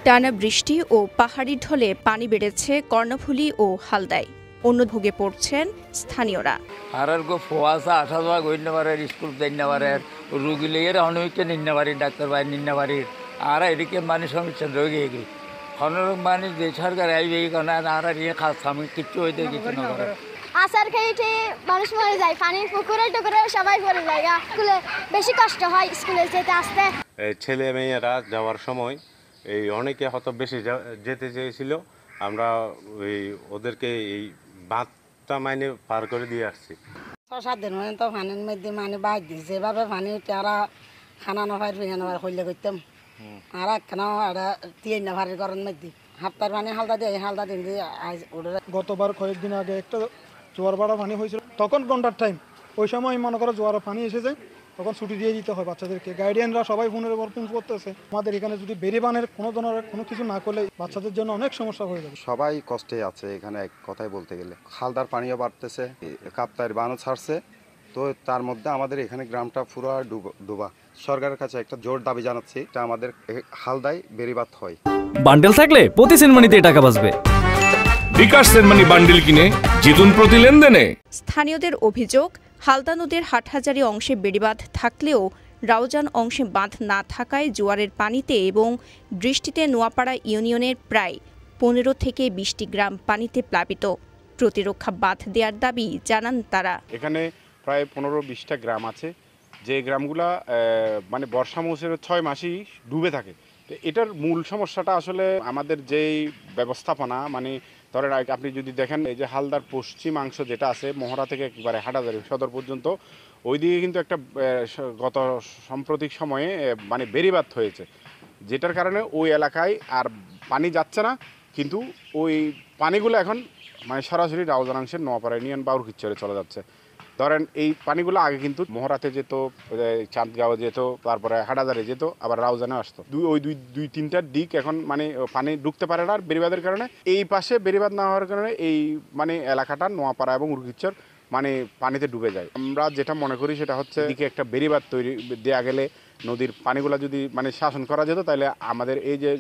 টানা বৃষ্টি ও পাহাড়ি ঢলে পানি বেড়েছে কর্ণফুলী ও হালদায়। অন্য ভোগে পড়ছেন স্থানীয়রা। আর গো ফোয়াশা আসা যাওয়া গইতে পারে, স্কুল যাইতে পারে, রুগী লেগে অনেককে নিতে পারি, ডাক্তার বাড়ি নিতে পারি। আর এদিকে মানুষ সমস্যা রোগী গেই খনরক মানুষ যে সরকার আইবে আর খাস আমি কিচ্ছু হইতে কিছু না করে আসার খেয়ে মানুষ মরে যায়, পানি পুকুরে টুকুরে সবাই পড়ে যায়। স্কুলে বেশি কষ্ট হয় স্কুলে যেতে আসতে। ছেলে মেয়েরা যাওয়ার সময় এই অনেকে হয়তো বেশি যেতে চেয়েছিল, আমরা ওদেরকে এই বাঁধটা মাইনে পার করে দিয়ে আসছি। 6-7 দিন মানে তো পানির মধ্যে মানে বাইর দিচ্ছে, যেভাবে পানি তারা খানা নভার হইলে করতাম আর একখানা তিন নাভারের গরম মধ্যে হাফতার পানি হালদা দিন দিয়ে গতবার কয়েকদিন আগে একটা জোয়ার বাড়া পানি হয়েছিল, তখন ঘন্টার টাইম, ওই সময় মনে করো জোয়ার পানি এসেছে, তখন ছুটি দিয়ে দিতে হয় বাচ্চাদেরকে। গার্ডিয়ানরা সবাই ফোনের উপর ফোন করতেছে। আমাদের এখানে যদি বেরিবানের কোনো ধরনের কোনো কিছু না করলে বাচ্চাদের জন্য অনেক সমস্যা হয়ে যাবে। সবাই কষ্টে আছে এখানে, এক কথায় বলতে গেলে হালদার পানিও বাড়তেছে, কাপ্তাইয়ের বানও ছাড়ছে, তো তার মধ্যে আমাদের এখানে গ্রামটা পুরো ডুবা। সরকারের কাছে একটা জোর দাবি জানাচ্ছি, এটা আমাদের হালদায় বেরিবাদ হয়। বান্ডেল থাকলে প্রতি সেনমানিতে টাকা বাঁচবে। বিকাশ সেনমানি বান্ডেল কিনে জিতুন প্রতি লেনদেনে। স্থানীয়দের অভিযোগ, হালদা নদীর হাটহাজারী অংশে বেড়িবাঁধ থাকলেও রাউজান অংশে বাঁধ না থাকায় জোয়ারের পানিতে এবং বৃষ্টিতে নোয়াপাড়া ইউনিয়নের প্রায় 15 থেকে 20টি গ্রাম পানিতে প্লাবিত। প্রতিরক্ষা বাঁধ দেওয়ার দাবি জানান তারা। এখানে প্রায় 15-20টা গ্রাম আছে, যে গ্রামগুলা মানে বর্ষা মৌসুমের 6 মাসই ডুবে থাকে। তো এটার মূল সমস্যাটা আসলে আমাদের যেই ব্যবস্থাপনা, মানে ধরেন আপনি যদি দেখেন এই যে হালদার পশ্চিমাংশ যেটা আছে মহড়া থেকে একবারে হাটাজারি সদর পর্যন্ত, ওই দিকে কিন্তু একটা গত সাম্প্রতিক সময়ে মানে বেড়িবাঁধ হয়েছে, যেটার কারণে ওই এলাকায় আর পানি যাচ্ছে না, কিন্তু ওই পানিগুলো এখন মানে সরাসরি রাউজানাংশের নোয়াপাড়া ইউনিয়ন বাউরকিচ্চরে চলে যাচ্ছে। ধরেন এই পানিগুলো আগে কিন্তু মহড়াতে যেত, চাঁদগাঁও যেত, তারপরে হাটাজারে যেত, আবার রাউজানে আসতো। ওই দুই তিনটার দিক এখন মানে পানি ঢুকতে পারে না আর বেড়িবাঁধের কারণে। এই পাশে বেড়িবাঁধ না হওয়ার কারণে এই মানে এলাকাটা নোয়াপাড়া এবং উরকিচ্চর মানে পানিতে ডুবে যায়। আমরা যেটা মনে করি সেটা হচ্ছে এদিকে একটা বেড়িবাঁধ তৈরি দেওয়া গেলে নদীর পানিগুলো যদি মানে শাসন করা যেত, তাহলে আমাদের এই যে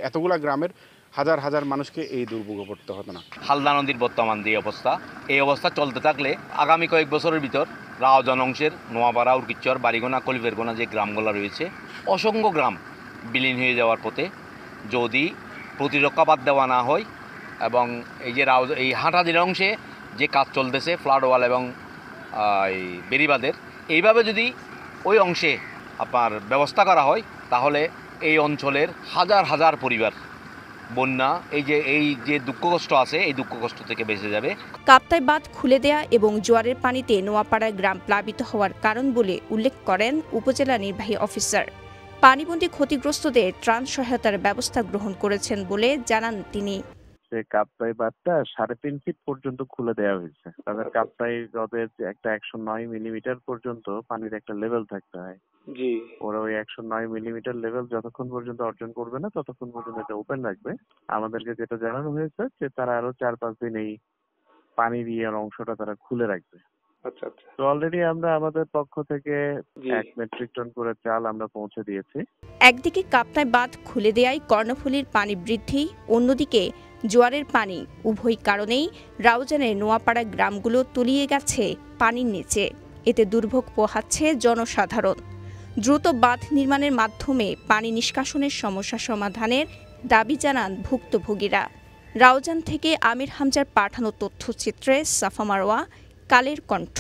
এতগুলা গ্রামের হাজার হাজার মানুষকে এই দুর্ভোগে পড়তে হতো না। হালদা নদীর বর্তমান যে অবস্থা, এই অবস্থা চলতে থাকলে আগামী কয়েক বছরের ভিতর রাউজান অংশের নোয়াপাড়া, উরকিচ্চর, বাড়িগোনা, কলিফেরগোনা যে গ্রামগুলো রয়েছে, অসংখ্য গ্রাম বিলীন হয়ে যাওয়ার পথে যদি প্রতিরক্ষা বাঁধ দেওয়া না হয় এবং এই যে এই হাটহাজারী অংশে যে কাজ চলতেছে ফ্লাড ওয়াল এবং এই বেড়িবাঁধের, এইভাবে যদি ওই অংশে আপনার ব্যবস্থা করা হয়, তাহলে এই অঞ্চলের হাজার হাজার পরিবার বন্যা এই যে দুঃখ কষ্ট আছে, এই দুঃখ কষ্ট থেকে বেঁচে যাবে। কাপ্তাই বাঁধ খুলে দেয়া এবং জোয়ারের পানিতে নোয়াপাড়া গ্রাম প্লাবিত হওয়ার কারণ বলে উল্লেখ করেন উপজেলা নির্বাহী অফিসার। পানিবন্দী ক্ষতিগ্রস্তদের ত্রাণ সহায়তার ব্যবস্থা গ্রহণ করেছেন বলে জানান তিনি। কাপ্তাই বাঁধটা 3.5 ফিট পর্যন্ত খুলে দেওয়া হয়েছে। তাদের কাপ্তাই হ্রদের একটা 109 মিলিমিটার পর্যন্ত পানির একটা লেভেল থাকতে হয়। জি, ওরা ওই 109 মিলিমিটার লেভেল যতক্ষণ পর্যন্ত অর্জন করবে না ততক্ষণ পর্যন্ত এটা ওপেন রাখবে। আমাদেরকে যেটা জানানো হয়েছে যে তারা আরো 4-5 দিন এই পানি দিয়ে অংশটা তারা খুলে রাখবে। তো অলরেডি আমরা আমাদের পক্ষ থেকে 1 মেট্রিক টন করে চাল আমরা পৌঁছে দিয়েছি। একদিকে কাপ্তাই বাঁধ খুলে দেয়ায় কর্ণফুলীর পানি বৃদ্ধি, অন্যদিকে জোয়ারের পানি, উভয় কারণেই রাউজানের নোয়াপাড়া গ্রামগুলো তলিয়ে গেছে পানির নিচে। এতে দুর্ভোগ পোহাচ্ছে জনসাধারণ। দ্রুত বাঁধ নির্মাণের মাধ্যমে পানি নিষ্কাশনের সমস্যা সমাধানের দাবি জানান ভুক্তভোগীরা। রাউজান থেকে আমির হামজার পাঠানো তথ্যচিত্রে সাফা মারওয়া, কালের কণ্ঠ।